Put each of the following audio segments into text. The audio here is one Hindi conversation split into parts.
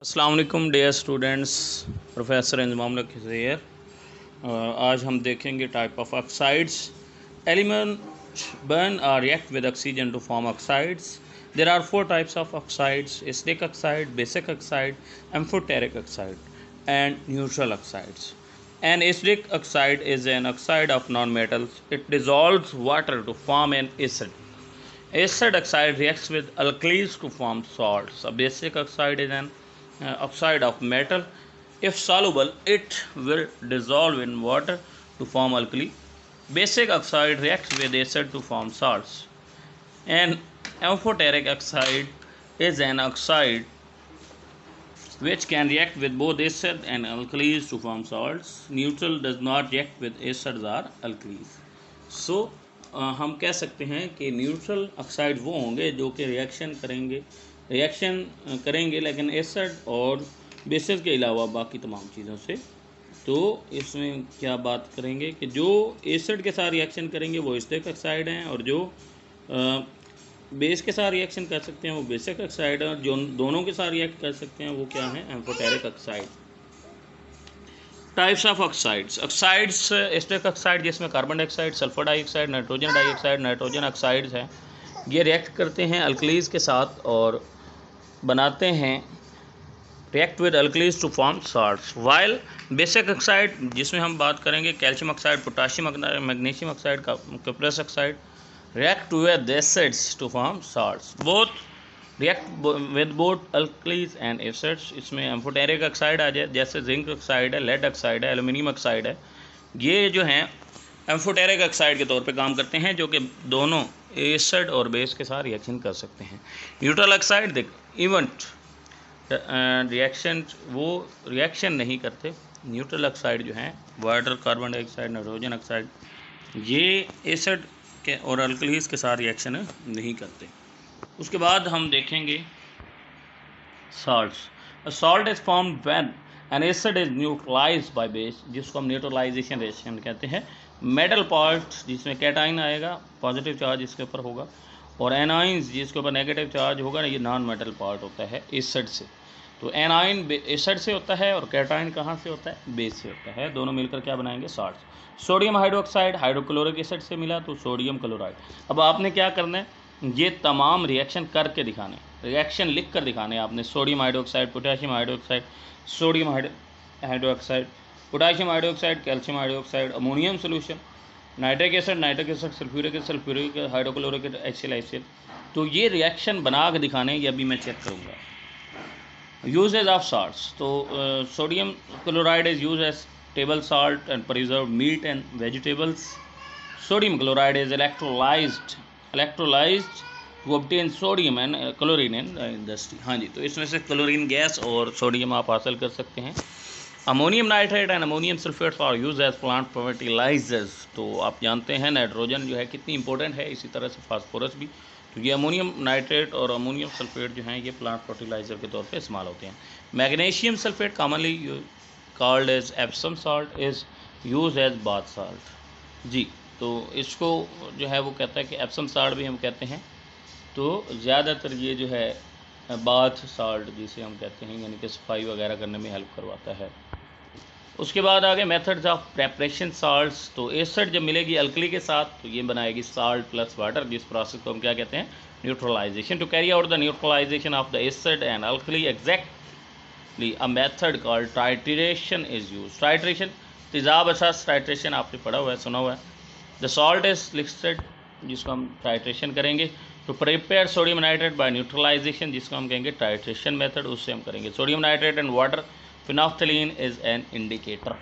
अस्सलाम वालेकुम dear students, professor Inzamam here. आज हम देखेंगे type of oxides. Element burn और react with oxygen to form oxides. There are four types of oxides: acidic oxide, basic oxide, amphoteric oxide and neutral oxides. An acidic oxide is an oxide of non-metals. It dissolves water to form an acid. Acid oxide reacts with alkalis to form salts. A basic oxide is an oxide of metal. If soluble, it will dissolve in water to form alkali. Basic oxide reacts with acid to form salts. An amphoteric oxide is an oxide which can react with both acid and alkalis to form salts. Neutral does not react with acids or alkalis. So हम कह सकते हैं कि न्यूट्रल ऑक्साइड वो होंगे जो कि रिएक्शन करेंगे लेकिन एसिड और बेसिस के अलावा बाकी तमाम चीज़ों से। तो इसमें क्या बात करेंगे कि जो एसिड के साथ रिएक्शन करेंगे वो एसिडिक ऑक्साइड हैं, और जो बेस के साथ रिएक्शन कर सकते हैं वो बेसिक ऑक्साइड है, और जो दोनों के साथ रिएक्ट कर सकते हैं वो क्या है, amphoteric oxide. Types of oxides. Oxides: acidic oxide जिसमें carbon dioxide, sulphur dioxide, nitrogen dioxide, nitrogen oxides हैं. ये रिएक्ट करते हैं अल्कलीज के साथ और बनाते हैं react with alkalis to form salts. While basic oxide जिसमें हम बात करेंगे calcium oxide, potassium oxide, magnesium oxide, cuprous oxide, react with acids to form salts. Both react with both alkalis and acids. इसमें एम्फोटेरिक ऑक्साइड आ जाए, जैसे जिंक ऑक्साइड है, लेड ऑक्साइड है, एल्यूमिनियम ऑक्साइड है. ये जो हैं एम्फोटेरिक ऑक्साइड के तौर पे काम करते हैं, जो कि दोनों एसिड और बेस के साथ रिएक्शन कर सकते हैं. न्यूट्रल ऑक्साइड देख इवेंट रिएक्शन वो रिएक्शन नहीं करते. न्यूट्रल ऑक्साइड जो हैं water, carbon dioxide, nitrogen oxide, ये एसिड के और अल्कलीज के साथ रिएक्शन नहीं करते. उसके बाद हम देखेंगे salts. Salt is formed when an acid is neutralised by base, जिसको हम न्यूट्रलाइजेशन रिएक्शन कहते हैं. मेटल पार्ट जिसमें कैटाइन आएगा, पॉजिटिव चार्ज इसके ऊपर होगा, और एनाइंस जिसके ऊपर नेगेटिव चार्ज होगा, ये नॉन मेटल पार्ट होता है एसिड से. तो एनाइन एसिड से होता है और कैटाइन कहाँ से होता है, बेस से होता है. दोनों मिलकर क्या बनाएंगे, salts. Sodium hydroxide hydrochloric acid से मिला तो सोडियम क्लोराइड. अब आपने क्या करना है, ये तमाम रिएक्शन करके दिखाने, रिएक्शन लिख कर दिखाने आपने. Sodium hydroxide, potassium hydroxide, sodium hydroxide, potassium hydroxide, calcium hydroxide, ammonium solution, nitric acid, sulphuric hydrochloric acid. तो ये रिएक्शन बना के दिखाने, ये अभी मैं चेक करूँगा. Usages of salts. तो sodium chloride is use as table salt and preserved meat and vegetables. Sodium chloride is electrolyzed to obtain sodium and chlorine in industry. हाँ जी, तो इसमें से क्लोरीन गैस और सोडियम आप हासिल कर सकते हैं. Ammonium nitrate and ammonium sulphate are used as plant fertilisers. तो आप जानते हैं नाइट्रोजन जो है कितनी इंपॉर्टेंट है, इसी तरह से फास्फोरस भी. तो ये अमोनियम नाइट्रेट और अमोनियम सल्फेट जो हैं ये प्लांट फर्टिलाइजर के तौर पे इस्तेमाल होते हैं. Magnesium sulphate commonly called as Epsom salt is used as bath salt. जी, तो इसको जो है वो कहता है कि एप्सम साल्ट भी हम कहते हैं. तो ज़्यादातर ये जो है बाथ साल्ट जिसे हम कहते हैं, यानी कि सफाई वगैरह करने में हेल्प करवाता है. उसके बाद आगे मेथड्स ऑफ प्रेपरेशन साल्ट्स. तो एसिड जब मिलेगी अल्कली के साथ तो ये बनाएगी साल्ट प्लस वाटर, जिस प्रोसेस को हम क्या कहते हैं, neutralisation. To carry out the neutralisation of the acid and alkali exact a method called titration is used. Titration, तेजाब असास titration आपने पढ़ा हुआ है, सुना हुआ है. The salt is listed, जिसको हम titration करेंगे. तो prepare sodium nitrate by neutralization, जिसको हम कहेंगे titration method, उससे हम करेंगे. Sodium nitrate and water, phenolphthalein is an indicator.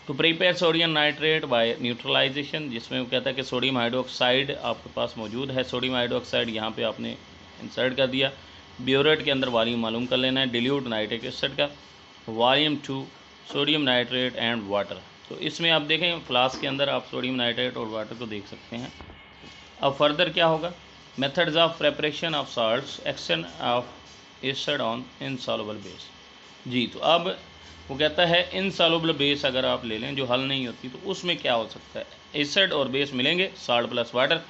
To prepare sodium nitrate by neutralization, जिसमें वो कहता है कि सोडियम हाइड्रोक्साइड आपके पास मौजूद है. सोडियम हाइड्रोक्साइड यहाँ पे आपने इंसर्ट कर दिया. ब्यूरेट के अंदर वॉल्यूम मालूम कर लेना है. डिल्यूट नाइट्रिक एसिड का volume 2, sodium nitrate and water. तो इसमें आप देखें फ्लास्क के अंदर आप सोडियम नाइट्रेट और वाटर को देख सकते हैं. अब फर्दर क्या होगा, methods of preparation of salts, action of acid on insoluble base. जी, तो अब वो कहता है इनसॉल्युबल बेस अगर आप ले लें जो हल नहीं होती, तो उसमें क्या हो सकता है, एसिड और बेस मिलेंगे, salt plus water.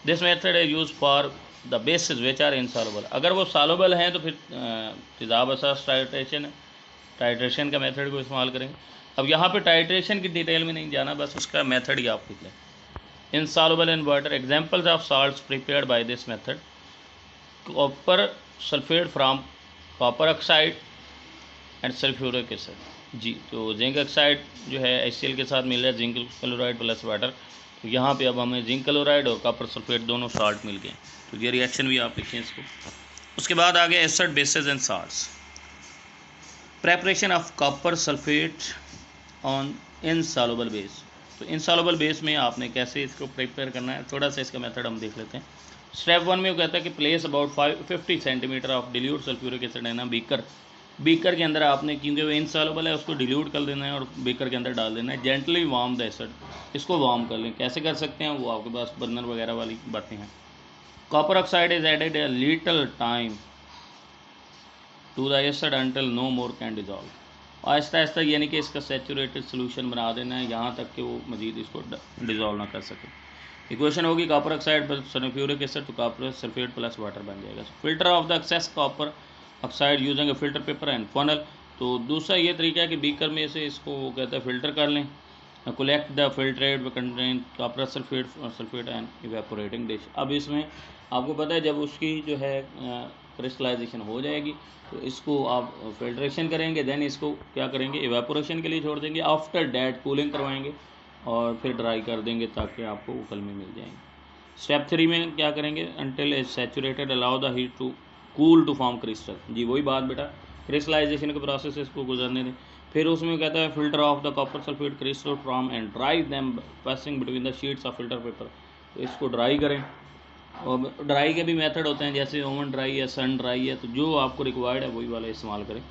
This method is use for the bases which are insoluble. अगर वो सॉल्युबल हैं तो फिर तेजाब असास टाइट्रेशन का मेथड को इस्तेमाल करेंगे। अब यहाँ पे टाइट्रेशन की डिटेल में नहीं जाना, बस उसका मेथड ही आप लिख लें। Insoluble in water, examples of salts prepared by this method, copper sulphate from copper oxide and sulphuric acid. जी, तो जिंक ऑक्साइड जो है HCl के साथ मिल रहा है, जिंक क्लोराइड प्लस वाटर। तो यहाँ पे अब हमें जिंक क्लोराइड और कॉपर सल्फेट दोनों साल्ट मिल गए, तो ये रिएक्शन भी आप लिखें इसको। उसके बाद आगे acid bases and salts. Preparation of copper sulphate on insoluble base. तो इनसॉल्युबल बेस में आपने कैसे इसको प्रिपेयर करना है, थोड़ा सा इसका मेथड हम देख लेते हैं। स्टेप 1 में वो कहता है कि place about 50 centimetre of dilute sulphuric acid है ना बीकर के अंदर आपने, क्योंकि वो इनसॉल्युबल है, उसको डिल्यूट कर देना है और बीकर के अंदर डाल देना है। जेंटली वार्म द एसिड, इसको वार्म कर लें। कैसे कर सकते हैं, वो आपके पास बर्नर वगैरह वाली बातें हैं। Copper oxide is added a little time to the acid until no more can dissolve. आहिस्ता आहिस्ता यानी कि इसका सेचूरेटेड सोल्यूशन बना देना है यहाँ तक कि वो मजीद इसको डिजॉल्व ना कर सके। इक्वेशन होगी copper oxide plus sulphuric acid, तो कॉपर सल्फेट प्लस वाटर बन जाएगा। Filter off the excess copper oxide using a filter paper and funnel. तो दूसरा ये तरीका है कि बीकर में से इसको वो कहता है फ़िल्टर कर लें। Collect the filtrate content copper sulphate and evaporating dish. अब इसमें आपको पता है जब उसकी जो है क्रिस्टलाइजेशन हो जाएगी तो इसको आप फिल्ट्रेशन करेंगे, देन इसको क्या करेंगे, इवेपोरेशन के लिए छोड़ देंगे। आफ्टर डैट कूलिंग करवाएंगे और फिर ड्राई कर देंगे ताकि आपको उकल में मिल जाएंगे। स्टेप 3 में क्या करेंगे, until is saturated allow the heat to cool to form crystal. जी वही बात बेटा, क्रिस्टलाइजेशन के प्रोसेस से इसको गुजरने दें। फिर उसमें कहता है filter off the copper sulphate crystal from and dry them passing between the sheets of filter paper. तो इसको ड्राई करें, और ड्राई के भी मेथड होते हैं, जैसे ओवन ड्राई है, सन ड्राई है, तो जो आपको रिक्वायर्ड है वही वाला इस्तेमाल करें।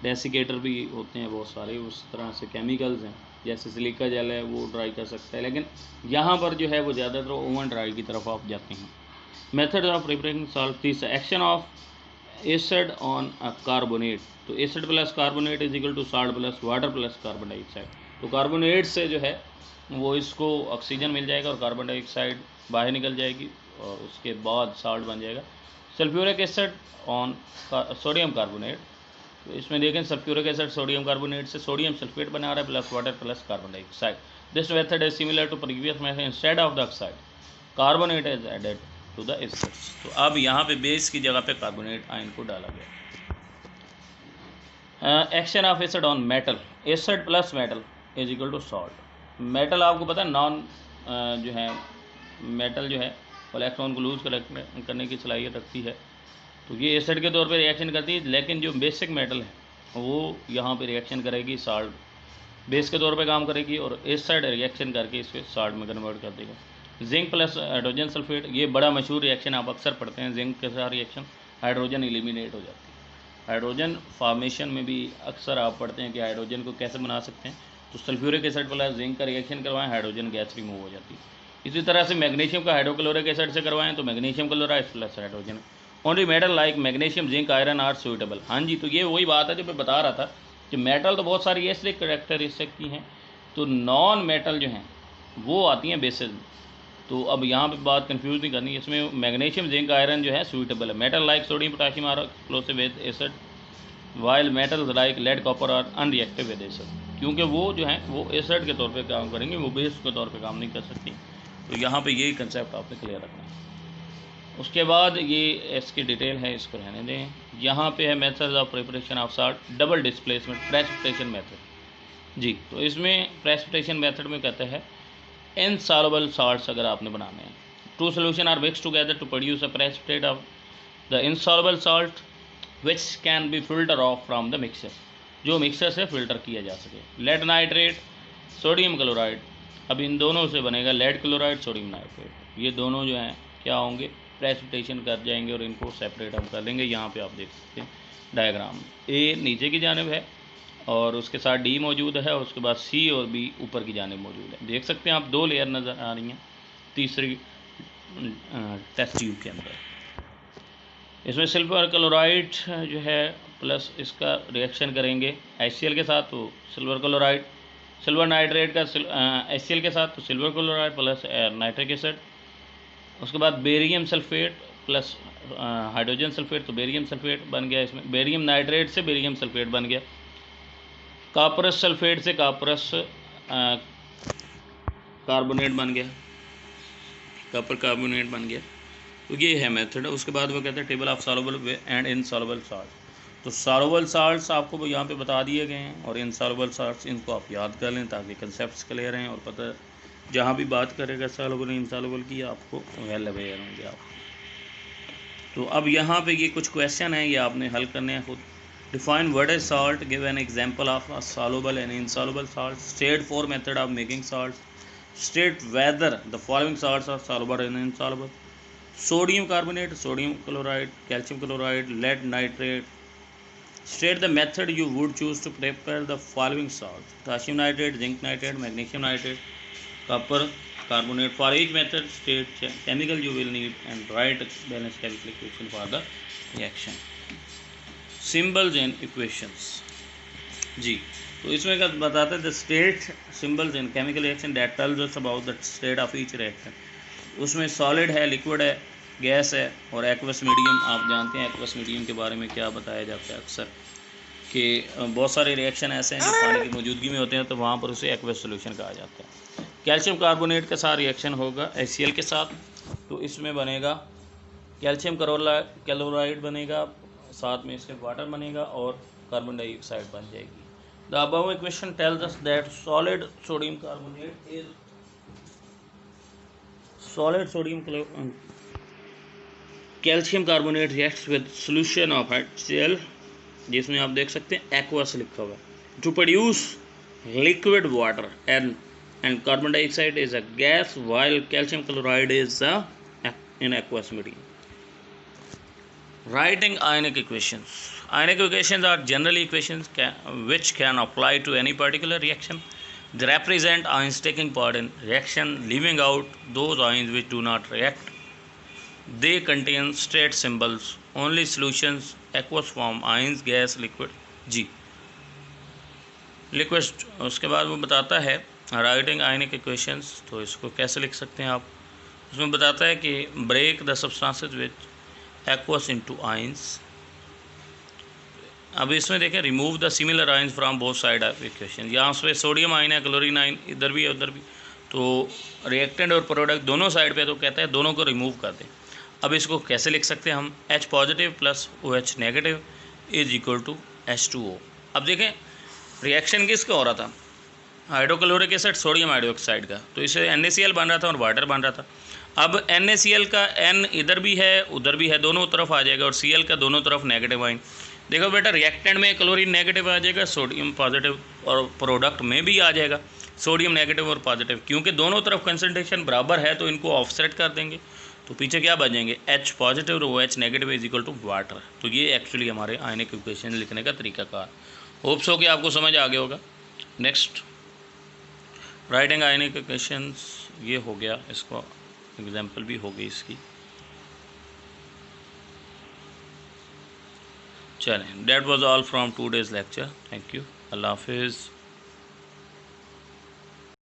डेसिकेटर भी होते हैं बहुत सारे, उस तरह से केमिकल्स हैं, जैसे सिलिका जेल है वो ड्राई कर सकता है, लेकिन यहाँ पर जो है वो ज़्यादातर ओवन ड्राई की तरफ आप जाते हैं। Method of preparing salt. तीसरा, action of acid on carbonate. तो acid plus carbonate is equal to salt plus water plus carbon dioxide. तो कार्बोनेट से जो है वो इसको ऑक्सीजन मिल जाएगा और कार्बन डाइऑक्साइड बाहर निकल जाएगी और उसके बाद साल्ट बन जाएगा। Sulphuric acid on sodium carbonate. तो इसमें देखें सल्फ्यूरिक एसिड सोडियम कार्बोनेट से सोडियम सल्फेट बना रहा है plus water plus carbon dioxide. This method is similar to previous method, instead of the oxide carbonate is added to the acids. तो अब यहाँ पे बेस की जगह पे कार्बोनेट आयन को डाला गया। Action of acid on metal. Acid plus metal is equal to salt. Metal आपको पता है नॉन जो है मेटल जो है इलेक्ट्रॉन को लूज करने की सलाहियत रखती है, तो ये एसिड के तौर पे रिएक्शन करती है, लेकिन जो बेसिक मेटल है वो यहाँ पे रिएक्शन करेगी, साल्ट बेस के तौर पे काम करेगी और एसिड रिएक्शन करके इसको साल्ट में कन्वर्ट कर देगा। जिंक प्लस हाइड्रोजन सल्फेट, ये बड़ा मशहूर रिएक्शन आप अक्सर पढ़ते हैं। जिंक के साथ रिएक्शन हाइड्रोजन एलिमिनेट हो जाती है। हाइड्रोजन फॉर्मेशन में भी अक्सर आप पढ़ते हैं कि हाइड्रोजन को कैसे बना सकते हैं, तो सल्फ्यूरिक एसिड प्लस जिंक का रिएक्शन करवाएं, हाइड्रोजन गैस रिमूव हो जाती है। इसी तरह से मैग्नीशियम का हाइड्रोक्लोरिक एसिड से करवाएं तो magnesium chloride plus hydrogen. Only metal like magnesium zinc iron are suitable. हाँ जी, तो ये वही बात है जो मैं बता रहा था कि मेटल तो बहुत सारी ऐसे करेक्टरिस्टिक की हैं, तो नॉन मेटल जो हैं वो आती हैं बेसिस में। तो अब यहाँ पे बात कंफ्यूज नहीं करनी, इसमें मैग्नीशियम जिंक आयरन जो है सुइटेबल है। Metal like sodium potassium are explosive with acid, while metals like lead copper are unreactive with acid. क्योंकि वो जो है वो एसिड के तौर पे काम करेंगे, वो बेस के तौर पे काम नहीं कर सकती। तो यहाँ पे यही कंसेप्ट आपने क्लियर रखना है। उसके बाद ये इसकी डिटेल है, इसको रहने दें। यहाँ पे है methods of preparation of salt, double displacement precipitation method. जी, तो इसमें प्रेसिपिटेशन मेथड में कहते हैं इनसॉल्युबल साल्ट्स अगर आपने बनाने हैं, two solution are mix together to produce a precipitate of the insoluble salt which can be filter off from the mixer, जो मिक्सर से फिल्टर किया जा सके। लेड नाइट्रेट, सोडियम क्लोराइड, अब इन दोनों से बनेगा लेड क्लोराइड, सोडियम नाइट्रेट। ये दोनों जो हैं क्या होंगे, प्रेसिपिटेशन कर जाएंगे और इनको सेपरेट हम कर लेंगे। यहाँ पे आप देख सकते हैं डायग्राम, ए नीचे की जानिब है और उसके साथ डी मौजूद है, उसके बाद सी और बी ऊपर की जानिब मौजूद है। देख सकते हैं आप, दो लेयर नज़र आ रही हैं तीसरी टेस्ट ट्यूब के अंदर। इसमें सिल्वर क्लोराइड जो है प्लस इसका रिएक्शन करेंगे HCl के साथ, तो सिल्वर क्लोराइड, सिल्वर नाइट्रेट का HCl के साथ तो silver chloride plus nitric acid. उसके बाद barium sulphate plus hydrogen sulphate, तो बेरियम सल्फेट बन गया। इसमें बेरियम नाइट्रेट से बेरियम सल्फेट बन गया। कॉपरस सल्फेट से कॉपरस कार्बोनेट बन गया, कॉपर कार्बोनेट बन गया। तो ये है मेथड। उसके बाद वो कहते हैं table of soluble and insoluble salt. तो सॉल्युबल साल्ट्स आपको यहाँ पे बता दिए गए हैं, और इनसॉल्युबल साल्ट्स इनको आप याद कर लें ताकि कंसेप्ट्स क्लियर हैं और पता जहाँ भी बात करेगा सॉल्युबल इनसॉल्युबल की आपको वेल अवेयर होंगे आप। तो अब यहाँ पे ये कुछ क्वेश्चन हैं, ये आपने हल करने हैं खुद। Define what is salt, give an example of a soluble and insoluble salt, state four method of making salt, state whether the following salts are soluble and insoluble, sodium carbonate, sodium chloride, calcium chloride, lead nitrate, state the method you would choose to prepare the following salts, potassium nitrate, zinc nitrate, magnesium nitrate, copper carbonate. For each method state chemical you will need and write balanced chemical equation for the reaction. Symbols and equations जी, तो इसमें क्या बताते हैं, the state symbols in chemical reaction that tells us about the state of each reaction. उसमें सॉलिड है, लिक्विड है, गैस है और एक्वस मीडियम। आप जानते हैं एक्वस मीडियम के बारे में क्या बताया जाता है अक्सर कि बहुत सारे रिएक्शन ऐसे हैं जो पानी की मौजूदगी में होते हैं, तो वहाँ पर उसे एक्वस सोल्यूशन कहा जाता है। कैल्शियम कार्बोनेट के साथ रिएक्शन होगा HCl के साथ, तो इसमें बनेगा कैल्शियम क्लोराइड बनेगा, साथ में इसके वाटर बनेगा और कार्बन डाइऑक्साइड बन जाएगी। The above equation tells us that solid sodium calcium carbonate reacts with solution of HCl, जिसमें आप देख सकते हैं aqueous लिखा हुआ है, to produce liquid water, and carbon dioxide is a gas while calcium chloride is in aqueous medium. Writing ionic equations. Ionic equations are generally equations which can apply to any particular reaction. They represent ions taking part in reaction, leaving out those ions which do not react. They contain state symbols. Only solutions aqueous form ions, gas, liquid. Ji, liquid. उसके बाद वो बताता है राइटिंग आयनिक इक्वेशंस, तो इसको कैसे लिख सकते हैं आप। उसमें बताता है कि break the substances which aqueous into ions। अब इसमें देखें remove the similar ions from both side of equation. यहाँ पे सोडियम आयन है, क्लोरीन आयन इधर भी है उधर भी, तो रिएक्टेंट और प्रोडक्ट दोनों साइड पे, तो कहता है दोनों को रिमूव कर दें। अब इसको कैसे लिख सकते हैं हम, H positive plus OH negative is equal to H2O। अब देखें रिएक्शन किसका हो रहा था, हाइड्रोक्लोरिक एसिड सोडियम हाइड्रोक्साइड का, तो इसे NaCl बन रहा था और वाटर बन रहा था। अब NaCl का N इधर भी है उधर भी है, दोनों तरफ आ जाएगा, और Cl का दोनों तरफ नेगेटिव आइन। देखो बेटा रिएक्टेंट में क्लोरीन नेगेटिव आ जाएगा, सोडियम पॉजिटिव, और प्रोडक्ट में भी आ जाएगा सोडियम नेगेटिव और पॉजिटिव। क्योंकि दोनों तरफ कंसनट्रेशन बराबर है तो इनको ऑफसेट कर देंगे, तो पीछे क्या बचेंगे, H पॉजिटिव और OH negative is equal to water. तो ये एक्चुअली हमारे आयनिक इक्वेशन लिखने का तरीकाकार। होप्स हो कि आपको समझ आ गया होगा। नेक्स्ट राइटिंग आयनिक इक्वेशंस, ये हो गया, इसको एग्जाम्पल भी हो गई इसकी। चलें, that was all from today's lecture. Thank you, अल्लाह हाफिज़।